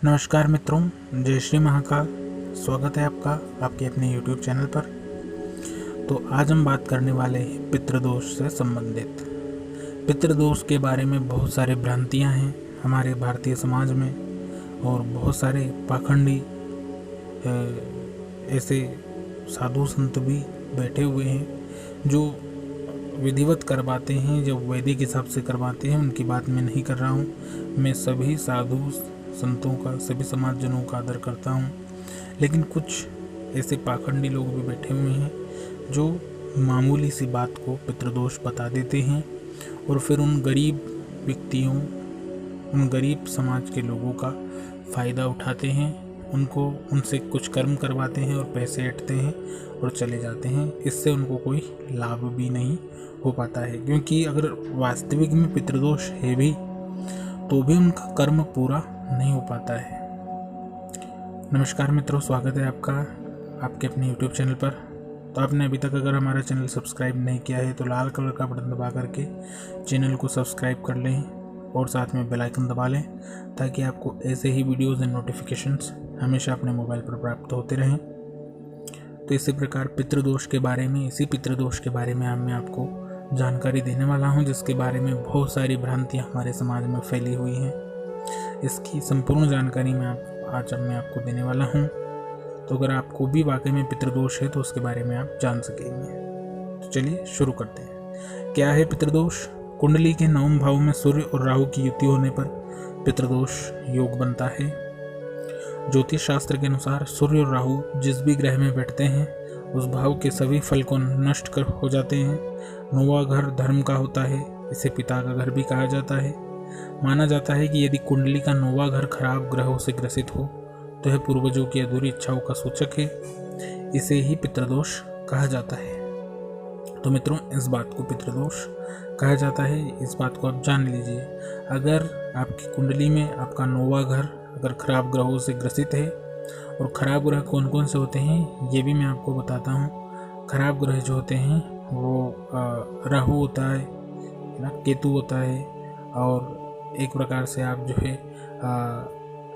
नमस्कार मित्रों, जय श्री महाकाल। स्वागत है आपका आपके अपने YouTube चैनल पर। तो आज हम बात करने वाले हैं पितृदोष से संबंधित। पितृदोष के बारे में बहुत सारे भ्रांतियां हैं हमारे भारतीय समाज में, और बहुत सारे पाखंडी ऐसे साधु संत भी बैठे हुए हैं जो विधिवत करवाते हैं, जो वैदिक हिसाब से करवाते हैं। उनकी बात मैं नहीं कर रहा हूँ। मैं सभी साधु संतों का, सभी समाजजनों का आदर करता हूँ, लेकिन कुछ ऐसे पाखंडी लोग भी बैठे हुए हैं जो मामूली सी बात को पितृदोष बता देते हैं और फिर उन गरीब व्यक्तियों, उन गरीब समाज के लोगों का फ़ायदा उठाते हैं, उनसे कुछ कर्म करवाते हैं और पैसे ऐंठते हैं और चले जाते हैं। इससे उनको कोई लाभ भी नहीं हो पाता है, क्योंकि अगर वास्तविक में पितृदोष है भी तो भी उनका कर्म पूरा नहीं हो पाता है। नमस्कार मित्रों, स्वागत है आपका आपके अपने YouTube चैनल पर। तो आपने अभी तक अगर हमारा चैनल सब्सक्राइब नहीं किया है तो लाल कलर का बटन दबा करके चैनल को सब्सक्राइब कर लें और साथ में बेल आइकन दबा लें, ताकि आपको ऐसे ही वीडियोज़ एंड नोटिफिकेशंस हमेशा अपने मोबाइल पर प्राप्त होते रहें। तो इसी प्रकार इसी पितृदोष के बारे में मैं आपको जानकारी देने वाला हूं, जिसके बारे में बहुत सारी भ्रांतियां हमारे समाज में फैली हुई हैं। इसकी संपूर्ण जानकारी मैं आपको देने वाला हूं। तो अगर आपको भी वाकई में पितृदोष है तो उसके बारे में आप जान सकेंगे। तो चलिए शुरू करते हैं। क्या है पितृदोष? कुंडली के 9वें भाव में सूर्य और राहु की युति होने पर पितृदोष योग बनता है। ज्योतिष शास्त्र के अनुसार सूर्य और राहु जिस भी ग्रह में बैठते हैं उस भाव के सभी फल को नष्ट कर हो जाते हैं। 9वां घर धर्म का होता है, इसे पिता का घर भी कहा जाता है। माना जाता है कि यदि कुंडली का 9वां घर खराब ग्रहों से ग्रसित हो तो यह पूर्वजों की अधूरी इच्छाओं का सूचक है। इसे ही पितृदोष कहा जाता है। तो मित्रों, इस बात को पितृदोष कहा जाता है, इस बात को आप जान लीजिए। अगर आपकी कुंडली में आपका 9वां घर अगर खराब ग्रहों से ग्रसित है, और खराब ग्रह कौन कौन से होते हैं ये भी मैं आपको बताता हूँ। खराब ग्रह जो होते हैं वो राहु होता है ना, केतु होता है, और एक प्रकार से आप जो है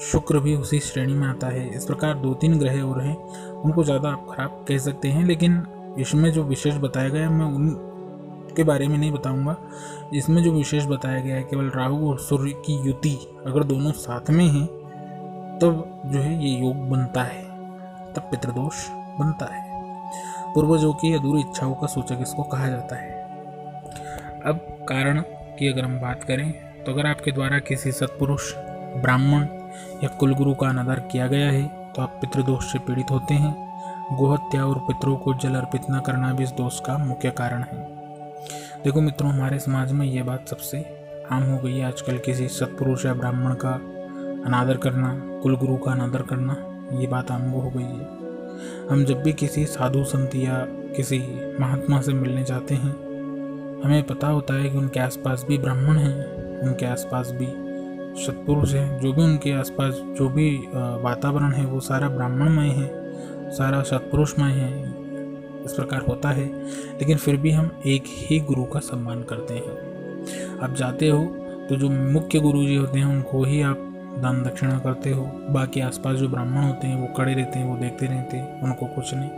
शुक्र भी उसी श्रेणी में आता है। इस प्रकार 2-3 ग्रह और हैं, उनको ज़्यादा आप खराब कह सकते हैं। लेकिन इसमें जो विशेष बताया गया है मैं उनके बारे में नहीं बताऊंगा। इसमें जो विशेष बताया गया है केवल राहु और सूर्य की युति अगर दोनों साथ में हैं तब जो है ये योग बनता है, तब पितृदोष बनता है। पूर्वजों की अधूरी इच्छाओं का सूचक इसको कहा जाता है। अब कारण की अगर हम बात करें तो अगर आपके द्वारा किसी सत्पुरुष, ब्राह्मण या कुलगुरु का अनादर किया गया है तो आप पितृदोष से पीड़ित होते हैं। गोहत्या और पितरों को जल अर्पित न करना भी इस दोष का मुख्य कारण है। देखो मित्रों, हमारे समाज में ये बात सबसे आम हो गई है आजकल। किसी सत्पुरुष या ब्राह्मण का अनादर करना, कुलगुरु का अनादर करना, ये बात आम हो गई है। हम जब भी किसी साधु संत या किसी महात्मा से मिलने जाते हैं, हमें पता होता है कि उनके आसपास भी ब्राह्मण हैं, उनके आसपास भी सत्पुरुष हैं, जो भी उनके आसपास जो भी वातावरण है वो सारा ब्राह्मणमय है, सारा सत्पुरुषमय है। इस प्रकार होता है, लेकिन फिर भी हम एक ही गुरु का सम्मान करते हैं। आप जाते हो तो जो मुख्य गुरु जी होते हैं उनको ही आप दान दक्षिणा करते हो। बाकी आसपास जो ब्राह्मण होते हैं वो खड़े रहते हैं, वो देखते रहते हैं, उनको कुछ नहीं।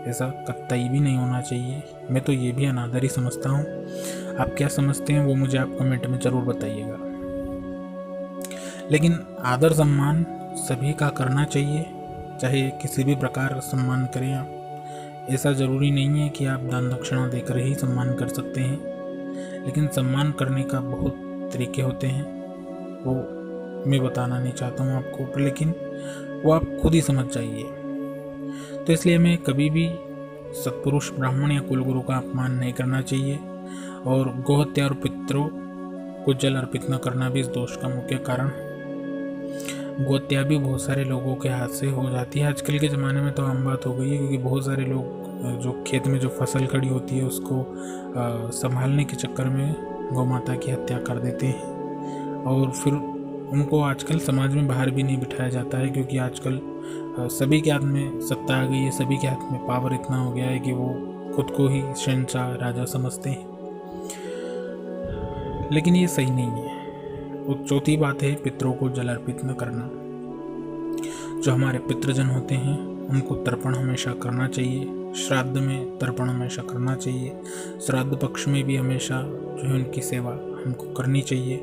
ऐसा कतई भी नहीं होना चाहिए। मैं तो ये भी अनादर ही समझता हूँ। आप क्या समझते हैं वो मुझे आप कमेंट में ज़रूर बताइएगा। लेकिन आदर सम्मान सभी का करना चाहिए, चाहे किसी भी प्रकार का सम्मान करें आप। ऐसा ज़रूरी नहीं है कि आप दान दक्षिणा देकर ही सम्मान कर सकते हैं, लेकिन सम्मान करने का बहुत तरीके होते हैं, वो मैं बताना नहीं चाहता हूँ आपको, लेकिन वो आप खुद ही समझ जाइए। तो इसलिए हमें कभी भी सत्पुरुष, ब्राह्मण या कुलगुरु का अपमान नहीं करना चाहिए, और गोहत्या और पितरों को जल अर्पित न करना भी इस दोष का मुख्य कारण है। गोहत्या भी बहुत सारे लोगों के हाथ से हो जाती है। आजकल के ज़माने में तो आम बात हो गई है, क्योंकि बहुत सारे लोग जो खेत में जो फसल खड़ी होती है उसको संभालने के चक्कर में गौ माता की हत्या कर देते हैं, और फिर उनको आजकल समाज में बाहर भी नहीं बिठाया जाता है, क्योंकि आजकल सभी के हाथ में सत्ता आ गई है, सभी के हाथ में पावर इतना हो गया है कि वो खुद को ही शहंशाह, राजा समझते हैं। लेकिन ये सही नहीं है। और चौथी बात है पितरों को जल अर्पित न करना। जो हमारे पितृजन होते हैं उनको तर्पण हमेशा करना चाहिए। श्राद्ध में तर्पण हमेशा करना चाहिए। श्राद्ध पक्ष में भी हमेशा जो है उनकी सेवा हमको करनी चाहिए।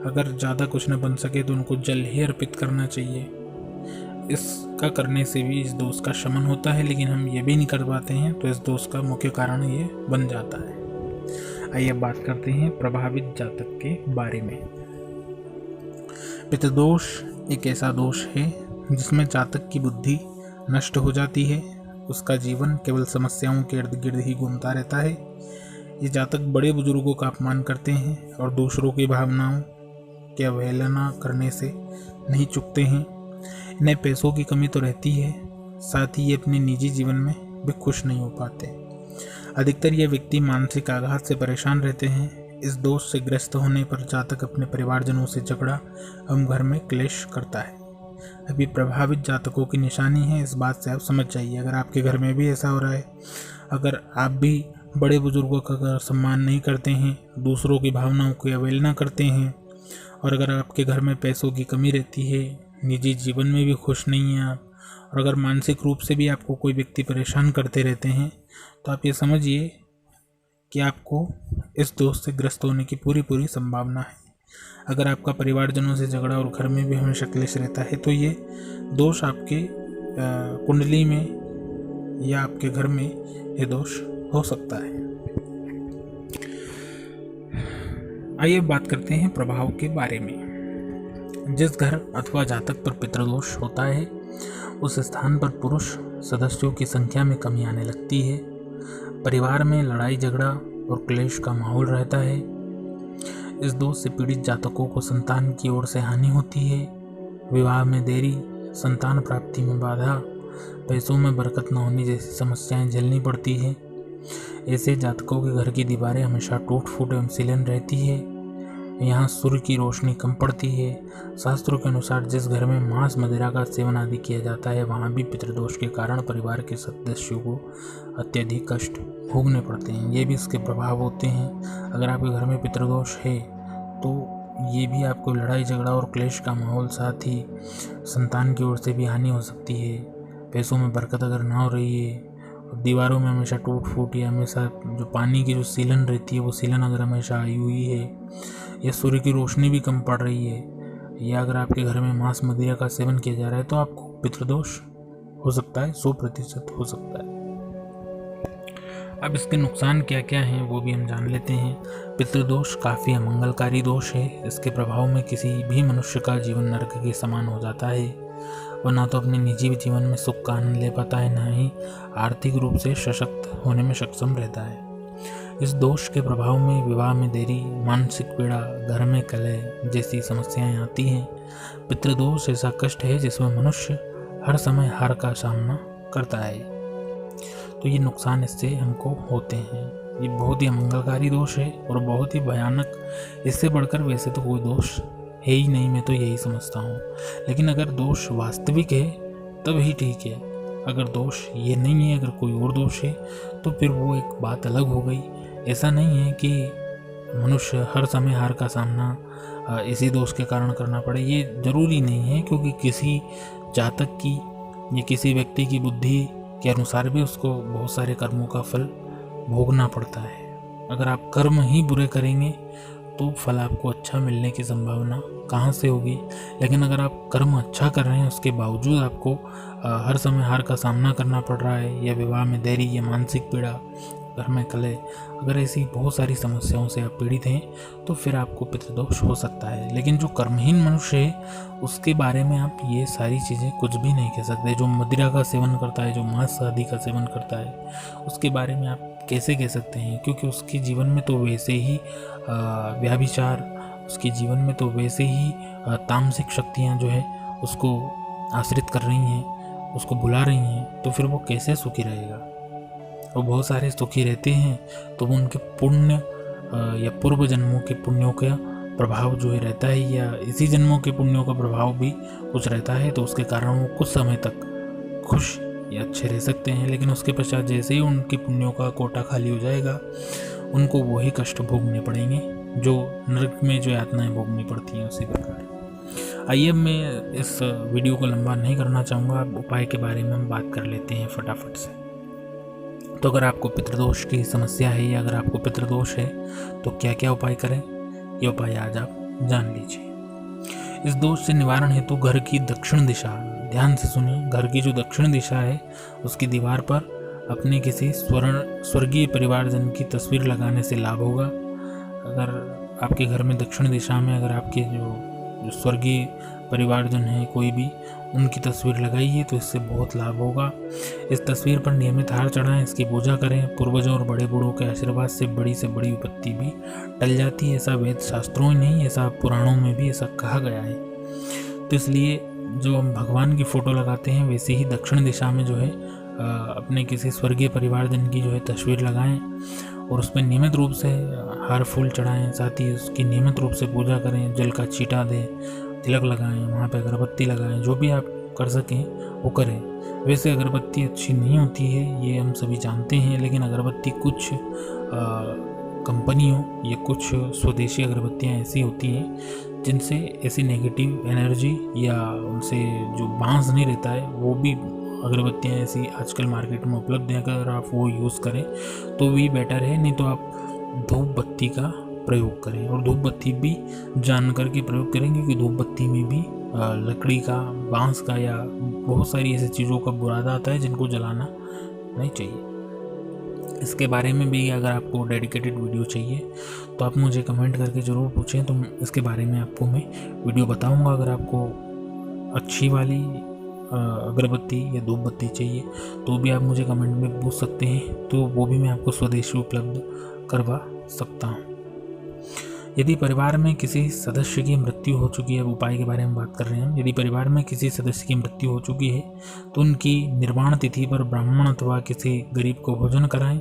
अगर ज़्यादा कुछ न बन सके तो उनको जल ही अर्पित करना चाहिए। इसका करने से भी इस दोष का शमन होता है, लेकिन हम ये भी नहीं कर पाते हैं तो इस दोष का मुख्य कारण ये बन जाता है। आइए अब बात करते हैं प्रभावित जातक के बारे में। पितृदोष एक ऐसा दोष है जिसमें जातक की बुद्धि नष्ट हो जाती है। उसका जीवन केवल समस्याओं के इर्द गिर्द ही घूमता रहता है। ये जातक बड़े बुजुर्गों का अपमान करते हैं और दूसरों की भावनाओं की अवहेलना करने से नहीं चूकते हैं। इन्हें पैसों की कमी तो रहती है, साथ ही ये अपने निजी जीवन में भी खुश नहीं हो पाते। अधिकतर ये व्यक्ति मानसिक आघात से परेशान रहते हैं। इस दोष से ग्रस्त होने पर जातक अपने परिवारजनों से झगड़ा एवं घर में क्लेश करता है। अभी प्रभावित जातकों की निशानी है, इस बात से आप समझ जाइए। अगर आपके घर में भी ऐसा हो रहा है, अगर आप भी बड़े बुजुर्गों का सम्मान नहीं करते हैं, दूसरों की भावनाओं की अवहेलना करते हैं, और अगर आपके घर में पैसों की कमी रहती है, निजी जीवन में भी खुश नहीं हैं आप, और अगर मानसिक रूप से भी आपको कोई व्यक्ति परेशान करते रहते हैं, तो आप ये समझिए कि आपको इस दोष से ग्रस्त होने की पूरी संभावना है। अगर आपका परिवारजनों से झगड़ा और घर में भी हमेशा क्लेश रहता है तो ये दोष आपके कुंडली में या आपके घर में ये दोष हो सकता है। आइए बात करते हैं प्रभाव के बारे में। जिस घर अथवा जातक पर पितृदोष होता है उस स्थान पर पुरुष सदस्यों की संख्या में कमी आने लगती है। परिवार में लड़ाई झगड़ा और क्लेश का माहौल रहता है। इस दोष से पीड़ित जातकों को संतान की ओर से हानि होती है। विवाह में देरी, संतान प्राप्ति में बाधा, पैसों में बरकत न होने जैसी समस्याएं झेलनी पड़ती है। ऐसे जातकों के घर की दीवारें हमेशा टूट फूट एवं सीलन रहती है। यहाँ सूर्य की रोशनी कम पड़ती है। शास्त्रों के अनुसार जिस घर में मांस मदिरा का सेवन आदि किया जाता है वहाँ भी पितृदोष के कारण परिवार के सदस्यों को अत्यधिक कष्ट भोगने पड़ते हैं। ये भी इसके प्रभाव होते हैं। अगर आपके घर में पितृदोष है तो ये भी आपको लड़ाई झगड़ा और क्लेश का माहौल, साथ ही संतान की ओर से भी हानि हो सकती है। पैसों में बरकत अगर ना हो रही है, दीवारों में हमेशा टूट फूट या हमेशा जो पानी की जो सीलन रहती है वो सीलन अगर हमेशा आई हुई है, या सूर्य की रोशनी भी कम पड़ रही है, या अगर आपके घर में मांस मदिरा का सेवन किया जा रहा है तो आपको पितृदोष हो सकता है, 100% हो सकता है। अब इसके नुकसान क्या क्या हैं वो भी हम जान लेते हैं। पितृदोष काफ़ी अमंगलकारी दोष है। इसके प्रभाव में किसी भी मनुष्य का जीवन नरक के समान हो जाता है। वह ना तो अपने निजी जीवन में सुख का आनंद ले पाता है, ना ही आर्थिक रूप से सशक्त होने में सक्षम रहता है। इस दोष के प्रभाव में विवाह में देरी, मानसिक पीड़ा, घर में कलह जैसी समस्याएं आती हैं। पितृदोष ऐसा कष्ट है जिसमें मनुष्य हर समय हार का सामना करता है। तो ये नुकसान इससे हमको होते हैं। ये बहुत ही अमंगलकारी दोष है और बहुत ही भयानक। इससे बढ़कर वैसे तो कोई दोष है ही नहीं, मैं तो यही समझता हूँ। लेकिन अगर दोष वास्तविक है तब ही ठीक है। अगर दोष ये नहीं है, अगर कोई और दोष है तो फिर वो एक बात अलग हो गई। ऐसा नहीं है कि मनुष्य हर समय हार का सामना इसी दोष के कारण करना पड़े, ये ज़रूरी नहीं है। क्योंकि किसी जातक की या किसी व्यक्ति की बुद्धि के अनुसार भी उसको बहुत सारे कर्मों का फल भोगना पड़ता है। अगर आप कर्म ही बुरे करेंगे तो फल आपको अच्छा मिलने की संभावना कहाँ से होगी। लेकिन अगर आप कर्म अच्छा कर रहे हैं उसके बावजूद आपको हर समय हार का सामना करना पड़ रहा है, या विवाह में देरी, या मानसिक पीड़ा, घर में कलह, अगर ऐसी बहुत सारी समस्याओं से आप पीड़ित हैं तो फिर आपको पितृदोष हो सकता है। लेकिन जो कर्महीन मनुष्य है उसके बारे में आप ये सारी चीज़ें कुछ भी नहीं कह सकते। जो मदिरा का सेवन करता है, जो मांस आदि का सेवन करता है, उसके बारे में आप कैसे कह सकते हैं? क्योंकि उसके जीवन में तो वैसे ही व्याभिचार, उसके जीवन में तो वैसे ही तामसिक शक्तियाँ जो है उसको आश्रित कर रही हैं, उसको बुला रही हैं, तो फिर वो कैसे सुखी रहेगा? वो बहुत सारे सुखी रहते हैं तो वो उनके पुण्य या पूर्व जन्मों के पुण्यों का प्रभाव जो है रहता है, या इसी जन्मों के पुण्यों का प्रभाव भी कुछ रहता है, तो उसके कारण वो कुछ समय तक खुश या अच्छे रह सकते हैं। लेकिन उसके पश्चात जैसे ही उनके पुण्यों का कोटा खाली हो जाएगा उनको वही कष्ट भोगने पड़ेंगे जो नरक में जो यातनाएं भोगनी पड़ती हैं, उसी प्रकार। आइए मैं इस वीडियो को लंबा नहीं करना चाहूँगा, अब उपाय के बारे में हम बात कर लेते हैं फटाफट से। तो अगर आपको पितृदोष की समस्या है या अगर आपको पितृदोष है तो क्या क्या उपाय करें, ये उपाय आज आप जान लीजिए। इस दोष से निवारण हेतु घर की दक्षिण दिशा, ध्यान से सुनिए, घर की जो दक्षिण दिशा है उसकी दीवार पर अपने किसी स्वर्गीय परिवारजन की तस्वीर लगाने से लाभ होगा। अगर आपके घर में दक्षिण दिशा में अगर आपके जो स्वर्गीय परिवारजन है कोई भी, उनकी तस्वीर लगाइए तो इससे बहुत लाभ होगा। इस तस्वीर पर नियमित हार चढ़ाएं, इसकी पूजा करें। पूर्वजों और बड़े बूढ़ों के आशीर्वाद से बड़ी विपत्ति भी टल जाती है। ऐसा वेद शास्त्रों ही नहीं, ऐसा पुराणों में भी ऐसा कहा गया है। तो इसलिए जो हम भगवान की फ़ोटो लगाते हैं वैसे ही दक्षिण दिशा में जो है अपने किसी स्वर्गीय परिवारजन की जो है तस्वीर लगाएं और उस पर नियमित रूप से हार फूल चढ़ाएं, साथ ही उसकी नियमित रूप से पूजा करें, जल का छींटा दें, तिलक लगाएं, वहाँ पे अगरबत्ती लगाएं, जो भी आप कर सकें वो करें। वैसे अगरबत्ती अच्छी नहीं होती है, ये हम सभी जानते हैं, लेकिन अगरबत्ती कुछ कंपनियों या कुछ स्वदेशी अगरबत्तियाँ ऐसी होती हैं जिनसे ऐसी नेगेटिव एनर्जी या उनसे जो बांस नहीं रहता है, वो भी अगरबत्तियाँ ऐसी आजकल मार्केट में उपलब्ध हैं। अगर आप वो यूज़ करें तो भी बेटर है, नहीं तो आप धूप बत्ती का प्रयोग करें। और धूप बत्ती भी जान करके प्रयोग करें, क्योंकि धूप बत्ती में भी लकड़ी का, बांस का या बहुत सारी ऐसी चीज़ों का बुरादा आता है जिनको जलाना नहीं चाहिए। इसके बारे में भी अगर आपको डेडिकेटेड वीडियो चाहिए तो आप मुझे कमेंट करके ज़रूर पूछें, तो इसके बारे में आपको मैं वीडियो बताऊंगा। अगर आपको अच्छी वाली अगरबत्ती या धूप बत्ती चाहिए तो भी आप मुझे कमेंट में पूछ सकते हैं, तो वो भी मैं आपको स्वदेशी उपलब्ध करवा सकता हूँ। यदि परिवार में किसी सदस्य की मृत्यु हो चुकी है, उपाय के बारे में बात कर रहे हैं, यदि परिवार में किसी सदस्य की मृत्यु हो चुकी है तो उनकी निर्वाण तिथि पर ब्राह्मण अथवा किसी गरीब को भोजन कराएं,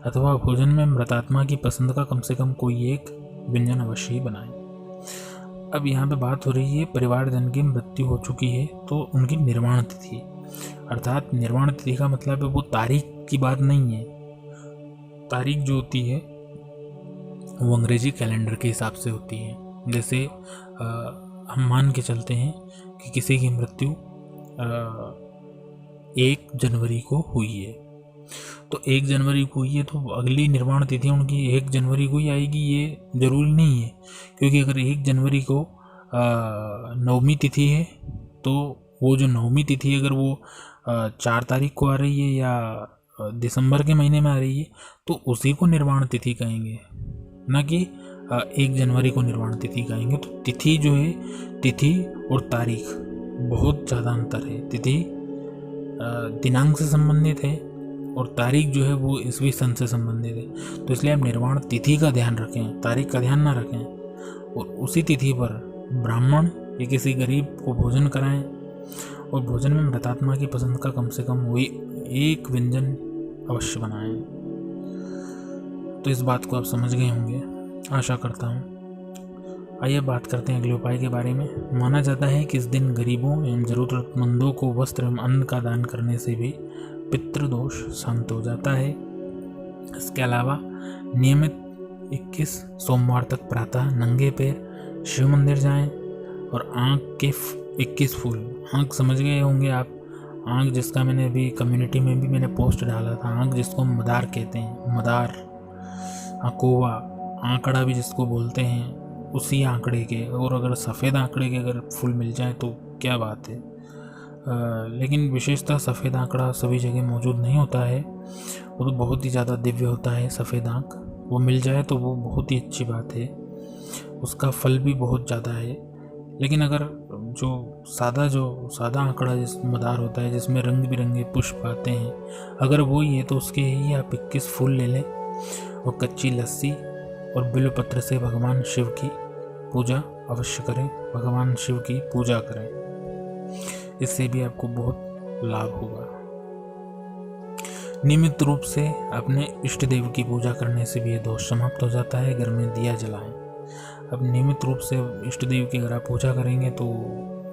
अथवा भोजन में मृतात्मा की पसंद का कम से कम कोई एक व्यंजन अवश्य ही बनाएं। अब यहाँ पे बात हो रही है परिवारजन की मृत्यु हो चुकी है तो उनकी निर्वाण तिथि, अर्थात निर्वाण तिथि का मतलब है वो तारीख की बात नहीं है। तारीख जो होती है वो अंग्रेजी कैलेंडर के हिसाब से होती है। जैसे हम मान के चलते हैं कि किसी की मृत्यु 1 जनवरी को हुई है, तो 1 जनवरी को हुई है तो अगली निर्वाण तिथि उनकी 1 जनवरी को ही आएगी, ये जरूरी नहीं है। क्योंकि अगर 1 जनवरी को नवमी तिथि है तो वो जो नवमी तिथि अगर वो 4 तारीख को आ रही है या दिसंबर के महीने में आ रही है तो उसी को निर्वाण तिथि कहेंगे, ना कि 1 जनवरी को निर्वाण तिथि कहेंगे। तो तिथि जो है, तिथि और तारीख बहुत ज़्यादा अंतर है। तिथि दिनांक से संबंधित है और तारीख जो है वो ईस्वी सन से संबंधित है। तो इसलिए आप निर्वाण तिथि का ध्यान रखें, तारीख का ध्यान ना रखें, और उसी तिथि पर ब्राह्मण या किसी गरीब को भोजन कराएं और भोजन में मृतात्मा की पसंद का कम से कम वही एक व्यंजन अवश्य बनाएं। तो इस बात को आप समझ गए होंगे, आशा करता हूँ। आइए बात करते हैं अगले उपाय के बारे में। माना जाता है कि इस दिन गरीबों एवं जरूरतमंदों को वस्त्र एवं अन्न का दान करने से भी पितृदोष शांत हो जाता है। इसके अलावा नियमित 21 सोमवार तक प्रातः नंगे पैर शिव मंदिर जाएं और आँख के 21 फूल, आँख समझ गए होंगे आप, आँख जिसका मैंने अभी कम्युनिटी में भी मैंने पोस्ट डाला था, आँख जिसको मदार कहते हैं, मदार, कौवा, आंकड़ा भी जिसको बोलते हैं, उसी आंकड़े के, और अगर सफ़ेद आंकड़े के अगर फूल मिल जाए तो क्या बात है। लेकिन विशेषतः सफ़ेद आंकड़ा सभी जगह मौजूद नहीं होता है, वो तो बहुत ही ज़्यादा दिव्य होता है सफ़ेद आँख, वो मिल जाए तो वो बहुत ही अच्छी बात है, उसका फल भी बहुत ज़्यादा है। लेकिन अगर जो सादा आंकड़ा जिस मदार होता है जिसमें रंग बिरंगे पुष्प आते हैं, अगर वो ही है तो उसके ही आप 21 फूल ले लें और कच्ची लस्सी और बिल्वपत्र से भगवान शिव की पूजा अवश्य करें, भगवान शिव की पूजा करें, इससे भी आपको बहुत लाभ होगा। नियमित रूप से अपने इष्ट देव की पूजा करने से भी ये दोष समाप्त हो जाता है। घर में दिया जलाएं। अब नियमित रूप से इष्ट देव की अगर आप पूजा करेंगे तो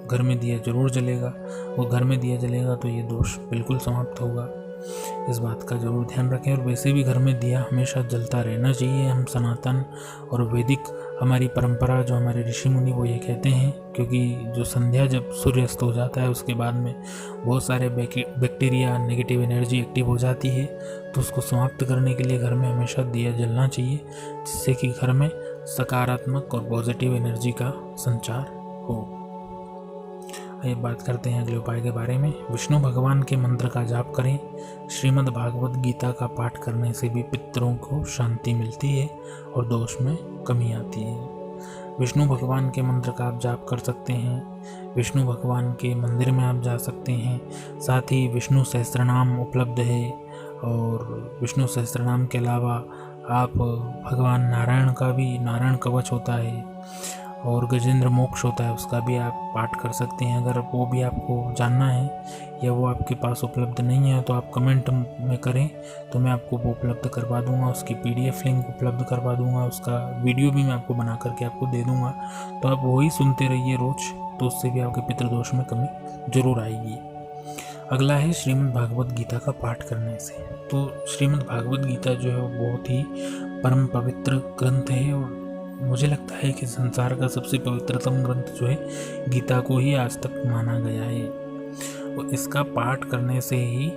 घर में दिया जरूर जलेगा, और घर में दिया जलेगा तो ये दोष बिल्कुल समाप्त होगा। इस बात का जरूर ध्यान रखें। और वैसे भी घर में दिया हमेशा जलता रहना चाहिए। हम सनातन और वैदिक हमारी परंपरा, जो हमारे ऋषि मुनि वो ये कहते हैं, क्योंकि जो संध्या जब सूर्यास्त हो जाता है उसके बाद में बहुत सारे बैक्टीरिया, नेगेटिव एनर्जी एक्टिव हो जाती है, तो उसको समाप्त करने के लिए घर में हमेशा दिया जलना चाहिए, जिससे कि घर में सकारात्मक और पॉजिटिव एनर्जी का संचार हो। आइए बात करते हैं अगले उपाय के बारे में। विष्णु भगवान के मंत्र का जाप करें। श्रीमद् भागवत गीता का पाठ करने से भी पितरों को शांति मिलती है और दोष में कमी आती है। विष्णु भगवान के मंत्र का आप जाप कर सकते हैं। विष्णु भगवान के मंदिर में आप जा सकते हैं। साथ ही विष्णु सहस्त्रनाम उपलब्ध है, और विष्णु सहस्त्रनाम के अलावा आप भगवान नारायण का भी, नारायण कवच होता है और गजेंद्र मोक्ष होता है, उसका भी आप पाठ कर सकते हैं। अगर वो भी आपको जानना है या वो आपके पास उपलब्ध नहीं है तो आप कमेंट में करें, तो मैं आपको वो उपलब्ध करवा दूंगा, उसकी PDF लिंक उपलब्ध करवा दूंगा, उसका वीडियो भी मैं आपको बना करके आपको दे दूंगा। तो आप वही सुनते रहिए रोज, तो उससे भी आपके पितृदोष में कमी जरूर आएगी। अगला है श्रीमद् भागवत गीता का पाठ करने से। तो श्रीमद् भागवत गीता जो है वो बहुत ही परम पवित्र ग्रंथ है, और मुझे लगता है कि संसार का सबसे पवित्रतम ग्रंथ जो है गीता को ही आज तक माना गया है। और इसका पाठ करने से ही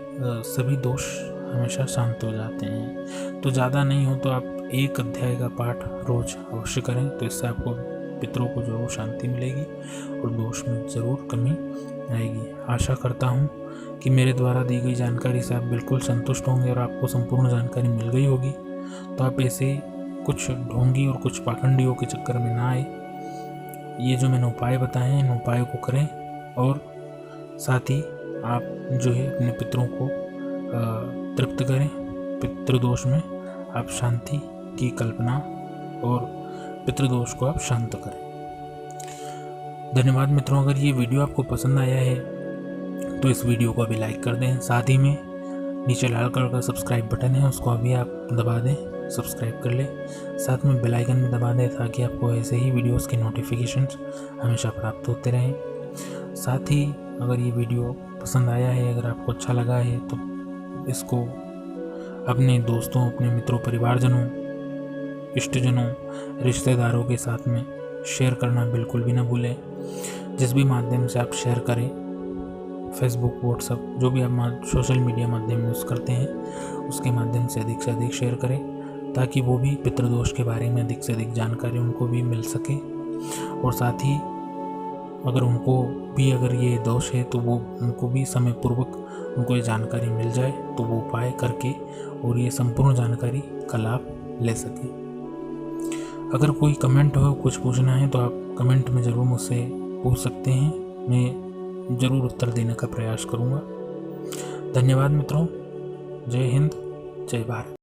सभी दोष हमेशा शांत हो जाते हैं। तो ज़्यादा नहीं हो तो आप 1 अध्याय का पाठ रोज अवश्य करें, तो इससे आपको पितरों को जरूर शांति मिलेगी और दोष में ज़रूर कमी आएगी। आशा करता हूँ कि मेरे द्वारा दी गई जानकारी से आप बिल्कुल संतुष्ट होंगे और आपको संपूर्ण जानकारी मिल गई होगी। तो आप ऐसे कुछ ढोंगी और कुछ पाखंडियों के चक्कर में ना आए। ये जो मैंने उपाय बताए हैं, इन उपायों को करें, और साथ ही आप जो है अपने पितरों को तृप्त करें। पितृदोष में आप शांति की कल्पना और पितृदोष को आप शांत करें। धन्यवाद मित्रों। अगर ये वीडियो आपको पसंद आया है तो इस वीडियो को अभी लाइक कर दें। साथ ही में नीचे लाल कलर का सब्सक्राइब बटन है, उसको अभी आप दबा दें, सब्सक्राइब कर ले। साथ में बेल आइकन भी दबा दें ताकि आपको ऐसे ही वीडियोस के नोटिफिकेशंस हमेशा प्राप्त होते रहें। साथ ही अगर ये वीडियो पसंद आया है, अगर आपको अच्छा लगा है, तो इसको अपने दोस्तों, अपने मित्रों, परिवारजनों, इष्टजनों, रिश्तेदारों के साथ में शेयर करना बिल्कुल भी ना भूलें। जिस भी माध्यम से आप शेयर करें, फेसबुक, व्हाट्सएप, जो भी आप सोशल मीडिया माध्यम यूज़ करते हैं, उसके माध्यम से अधिक शेयर करें, ताकि वो भी पितृदोष के बारे में अधिक से अधिक जानकारी उनको भी मिल सके। और साथ ही अगर उनको भी अगर ये दोष है तो वो उनको भी समय पूर्वक उनको ये जानकारी मिल जाए, तो वो उपाय करके और ये संपूर्ण जानकारी का लाभ ले सके। अगर कोई कमेंट हो, कुछ पूछना है, तो आप कमेंट में ज़रूर मुझसे पूछ सकते हैं, मैं ज़रूर उत्तर देने का प्रयास करूँगा। धन्यवाद मित्रों। जय हिंद, जय भारत।